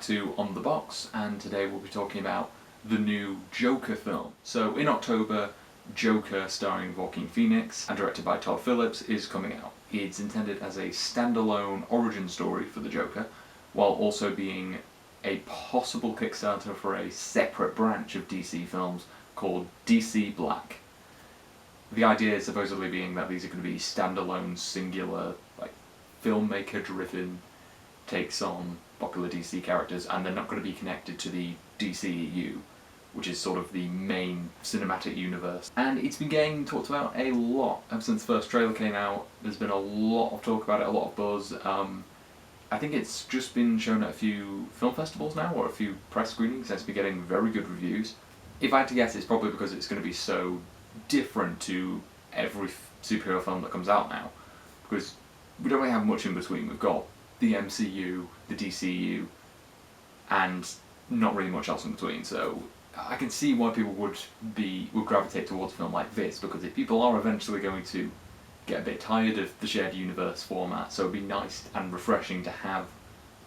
back to On The Box, and today we'll be talking about the new Joker film. So in October, Joker, starring Joaquin Phoenix and directed by Todd Phillips, is coming out. It's intended as a standalone origin story for the Joker, while also being a possible Kickstarter for a separate branch of DC films called DC Black. The idea is supposedly being that these are going to be standalone, singular, filmmaker-driven takes on popular DC characters, and they're not going to be connected to the DCEU, which is sort of the main cinematic universe. And it's been getting talked about a lot ever since the first trailer came out. There's been a lot of talk about it, a lot of buzz. I think it's just been shown at a few film festivals now, or a few press screenings, and it's been getting very good reviews. If I had to guess, it's probably because it's going to be so different to every superhero film that comes out now, because we don't really have much in between. We've got the MCU, the DCU, and not really much else in between, so I can see why people would gravitate towards a film like this, because if people are eventually going to get a bit tired of the shared universe format, so it'd be nice and refreshing to have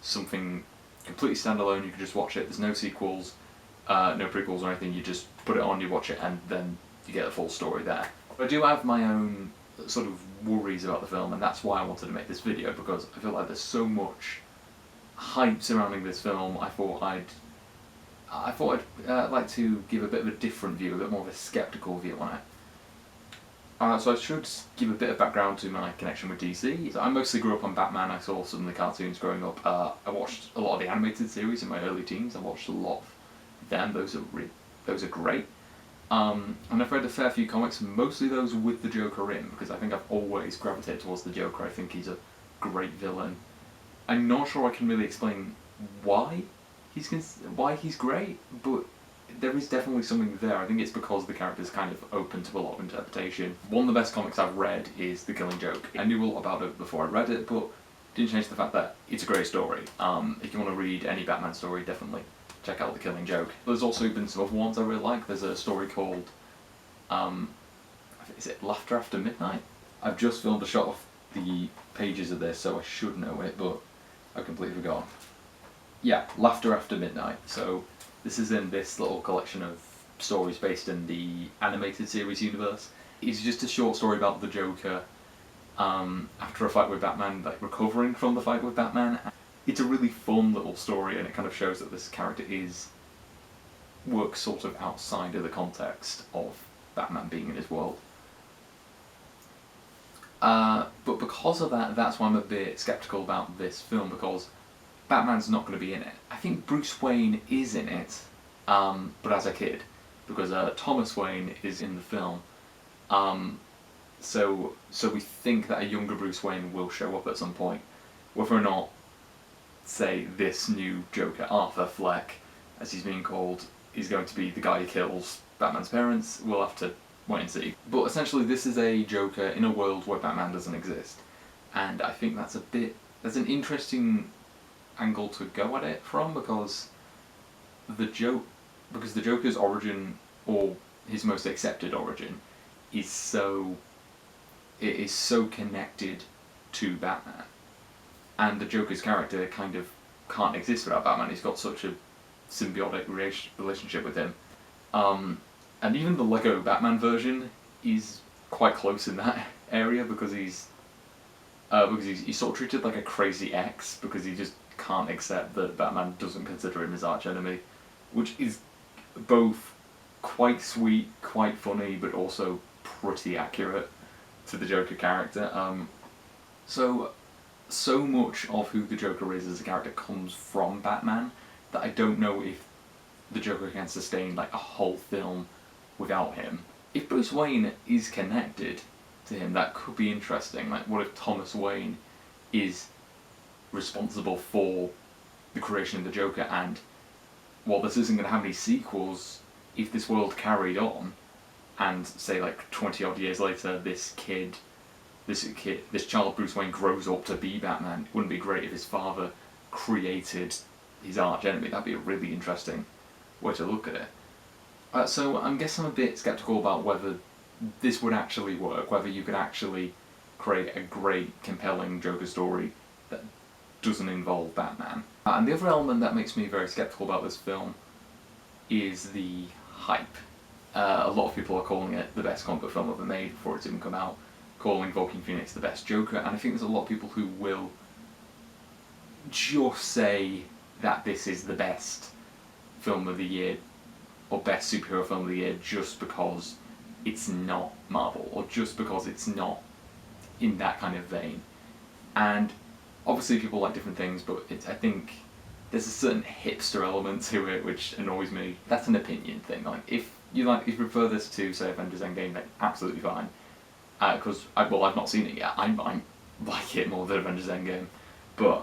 something completely standalone. You can just watch it, there's no sequels, no prequels or anything, you just put it on, you watch it, and then you get the full story there. But I do have my own sort of worries about the film, and that's why I wanted to make this video, because I feel like there's so much hype surrounding this film. I thought I'd like to give a bit of a different view, a bit more of a skeptical view on it. So I should give a bit of background to my connection with DC. So I mostly grew up on Batman. I saw some of the cartoons growing up. I watched a lot of the animated series in my early teens. I watched a lot of them. Those are great. And I've read a fair few comics, mostly those with the Joker in, because I think I've always gravitated towards the Joker. I think he's a great villain. I'm not sure I can really explain why he's great, but there is definitely something there. I think it's because the character's kind of open to a lot of interpretation. One of the best comics I've read is The Killing Joke. I knew a lot about it before I read it, but didn't change the fact that it's a great story. If you want to read any Batman story, definitely check out The Killing Joke. There's also been some other ones I really like. There's a story called, is it Laughter After Midnight? I've just filmed a shot of the pages of this, so I should know it, but I've completely forgotten. Yeah, Laughter After Midnight. So this is in this little collection of stories based in the animated series universe. It's just a short story about the Joker after a fight with Batman, recovering from the fight with Batman. It's a really fun little story, and it kind of shows that this character works sort of outside of the context of Batman being in his world. But because of that, that's why I'm a bit skeptical about this film, because Batman's not going to be in it. I think Bruce Wayne is in it, but as a kid, because Thomas Wayne is in the film. So we think that a younger Bruce Wayne will show up at some point. Whether or not, say, this new Joker, Arthur Fleck, as he's being called, is going to be the guy who kills Batman's parents, we'll have to wait and see. But essentially this is a Joker in a world where Batman doesn't exist, and I think that's an interesting angle to go at it from, because the Joker's origin, or his most accepted origin, is so connected to Batman. And the Joker's character kind of can't exist without Batman. He's got such a symbiotic relationship with him. And even the Lego Batman version is quite close in that area, because he's sort of treated like a crazy ex, because he just can't accept that Batman doesn't consider him his archenemy, which is both quite sweet, quite funny, but also pretty accurate to the Joker character. So much of who the Joker is as a character comes from Batman that I don't know if the Joker can sustain a whole film without him. If Bruce Wayne is connected to him, that could be interesting. What if Thomas Wayne is responsible for the creation of the Joker, and while this isn't going to have any sequels, if this world carried on, and say 20 odd years later this child Bruce Wayne grows up to be Batman, wouldn't it be great if his father created his arch enemy? That'd be a really interesting way to look at it. So I guess I'm a bit skeptical about whether this would actually work, whether you could actually create a great, compelling Joker story that doesn't involve Batman. And the other element that makes me very skeptical about this film is the hype. A lot of people are calling it the best comic book film ever made before it's even come out, calling Joaquin Phoenix the best Joker, and I think there's a lot of people who will just say that this is the best film of the year, or best superhero film of the year, just because it's not Marvel, or just because it's not in that kind of vein. And obviously people like different things, but I think there's a certain hipster element to it which annoys me. That's an opinion thing. Like, if you prefer this to, say, Avengers Endgame, then absolutely fine. Because I've not seen it yet. I might like it more than Avengers Endgame, but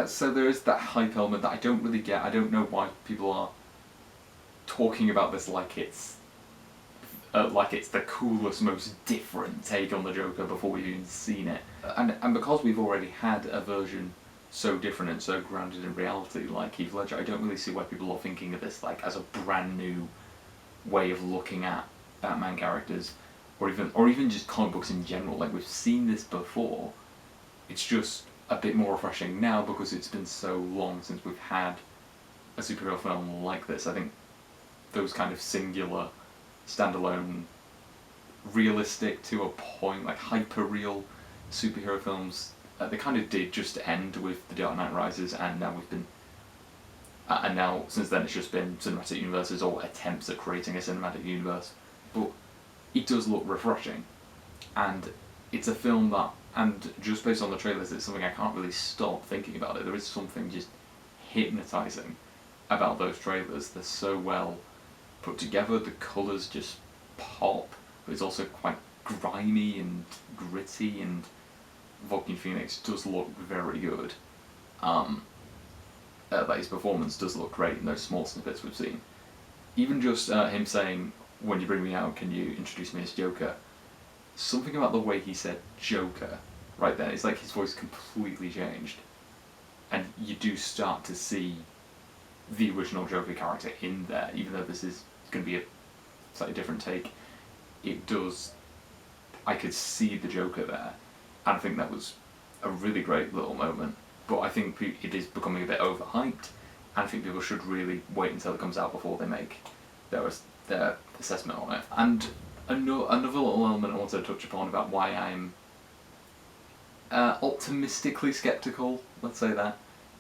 so there is that hype element that I don't really get. I don't know why people are talking about this like it's the coolest, most different take on the Joker before we've even seen it. And because we've already had a version so different and so grounded in reality, like Heath Ledger, I don't really see why people are thinking of this like as a brand new way of looking at Batman characters, or even just comic books in general. Like, we've seen this before. It's just a bit more refreshing now because it's been so long since we've had a superhero film like this. I think those kind of singular, standalone, realistic to a point, like hyper-real superhero films, they kind of did just end with The Dark Knight Rises, and now since then it's just been cinematic universes or attempts at creating a cinematic universe. But it does look refreshing, and it's a film that, and just based on the trailers, it's something I can't really stop thinking about it. There is something just hypnotising about those trailers. They're so well put together, the colours just pop, but it's also quite grimy and gritty, and Joaquin Phoenix does look very good. His performance does look great in those small snippets we've seen. Even just him saying, "When you bring me out, can you introduce me as Joker?" Something about the way he said Joker right then, it's like his voice completely changed. And you do start to see the original Joker character in there, even though this is going to be a slightly different take. I could see the Joker there, and I think that was a really great little moment. But I think it is becoming a bit overhyped, and I think people should really wait until it comes out before they make their assessment on it. And another little element I wanted to touch upon about why I'm optimistically skeptical, let's say that,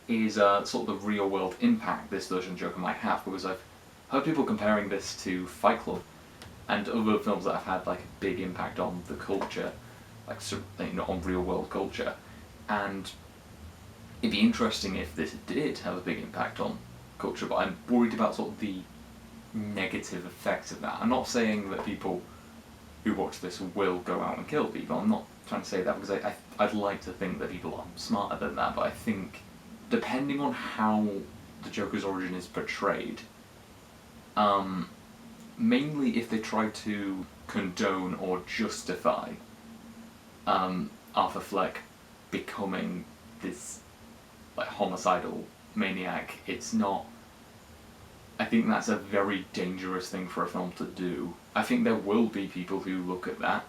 is sort of the real-world impact this version of Joker might have, because I've heard people comparing this to Fight Club and other films that have had like a big impact on the culture, like, on real-world culture. And it'd be interesting if this did have a big impact on culture, but I'm worried about sort of the negative effects of that. I'm not saying that people who watch this will go out and kill people. I'm not trying to say that, because I'd like to think that people are smarter than that, but I think depending on how the Joker's origin is portrayed, mainly if they try to condone or justify Arthur Fleck becoming this like homicidal maniac, it's not. I think that's a very dangerous thing for a film to do. I think there will be people who look at that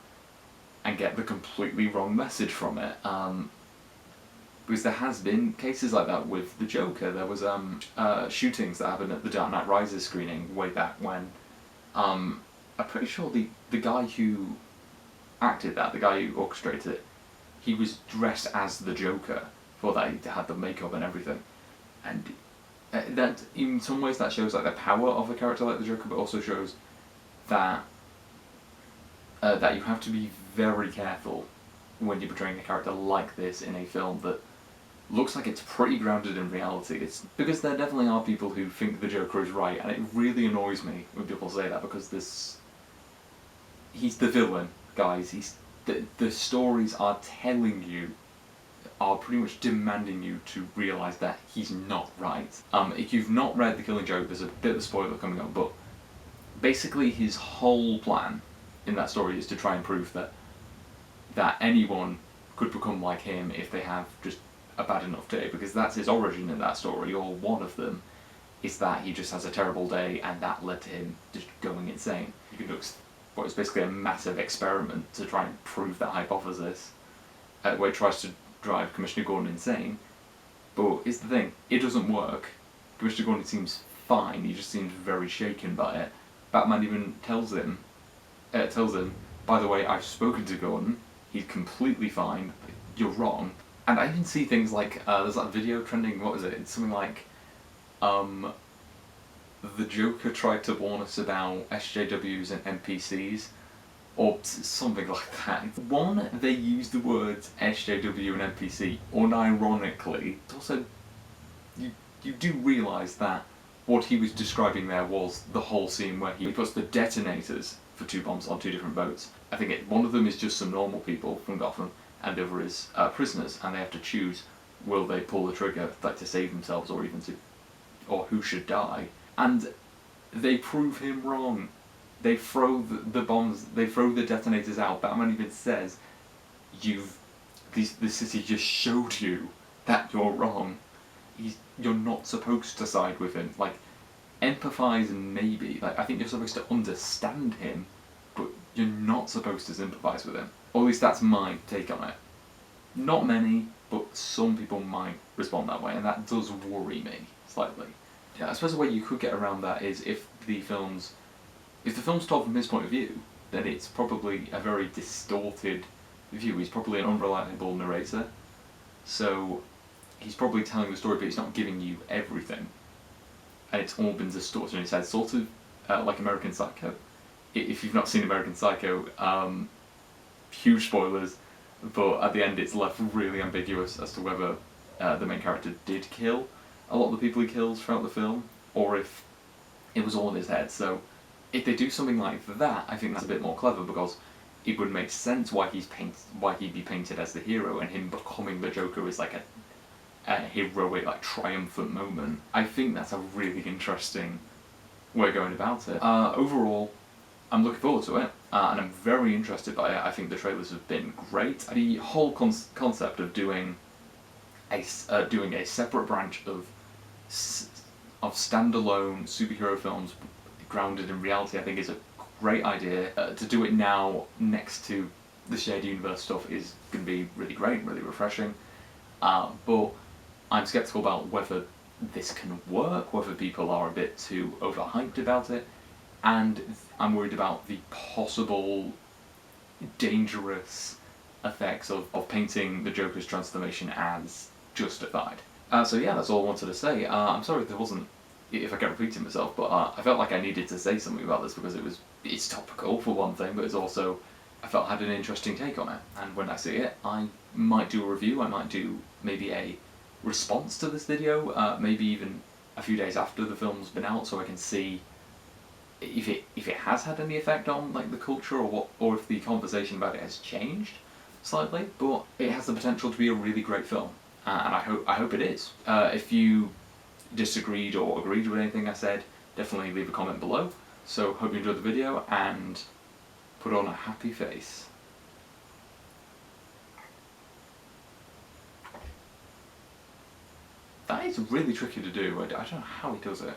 and get the completely wrong message from it. Because there has been cases like that with the Joker. There was shootings that happened at the Dark Knight Rises screening way back when. I'm pretty sure the guy who acted that, the guy who orchestrated it, he was dressed as the Joker for that. He had the makeup and everything, and that in some ways that shows like the power of a character like the Joker, but also shows that that you have to be very careful when you're portraying a character like this in a film that looks like it's pretty grounded in reality. It's because there definitely are people who think the Joker is right, and it really annoys me when people say that, because he's the villain, guys. The stories are telling you, are pretty much demanding you to realise that he's not right. If you've not read The Killing Joke, there's a bit of a spoiler coming up, but basically his whole plan in that story is to try and prove that anyone could become like him if they have just a bad enough day, because that's his origin in that story, or one of them, is that he just has a terrible day and that led to him just going insane. He conducts what is basically a massive experiment to try and prove that hypothesis, where he tries to drive Commissioner Gordon insane, but here's the thing, it doesn't work. Commissioner Gordon seems fine, he just seems very shaken by it. Batman even tells him, by the way, I've spoken to Gordon, he's completely fine, you're wrong. And I even see things like, there's that video trending, what was it? It's something like, the Joker tried to warn us about SJWs and NPCs, or something like that. One, they use the words SJW and NPC unironically. Also, you do realise that what he was describing there was the whole scene where he puts the detonators for 2 bombs on 2 different boats. I think one of them is just some normal people from Gotham, and the other is prisoners, and they have to choose, will they pull the trigger like to save themselves, or even or who should die. And they prove him wrong. They throw the bombs, they throw the detonators out. Batman even says, the city just showed you that you're wrong. You're not supposed to side with him. Like, empathise maybe. Like, I think you're supposed to understand him, but you're not supposed to sympathise with him. Or at least that's my take on it. Not many, but some people might respond that way, and that does worry me slightly. Yeah, I suppose the way you could get around that is if the film's told from his point of view, then it's probably a very distorted view. He's probably an unreliable narrator, so he's probably telling the story, but he's not giving you everything, and it's all been distorted in his head, sort of like American Psycho. If you've not seen American Psycho, huge spoilers, but at the end it's left really ambiguous as to whether the main character did kill a lot of the people he kills throughout the film, or if it was all in his head. So if they do something like that, I think that's a bit more clever, because it would make sense why he'd be painted as the hero, and him becoming the Joker is like a heroic, like, triumphant moment. I think that's a really interesting way of going about it. Overall, I'm looking forward to it, and I'm very interested by it. I think the trailers have been great. The whole concept of doing a separate branch of standalone superhero films grounded in reality, I think, is a great idea. To do it now next to the shared universe stuff is going to be really great, really refreshing. But I'm sceptical about whether this can work, whether people are a bit too overhyped about it, and I'm worried about the possible dangerous effects of painting the Joker's transformation as justified. So yeah, that's all I wanted to say. I'm sorry if I kept repeating myself, but I felt like I needed to say something about this because it's topical for one thing, but it's also, I felt I had an interesting take on it. And when I see it, I might do a review, I might do maybe a response to this video, maybe even a few days after the film's been out, so I can see if it has had any effect on, like, the culture, or if the conversation about it has changed slightly. But it has the potential to be a really great film, and I hope it is. If you disagreed or agreed with anything I said, definitely leave a comment below. So hope you enjoyed the video, and put on a happy face. That is really tricky to do. I don't know how he does it.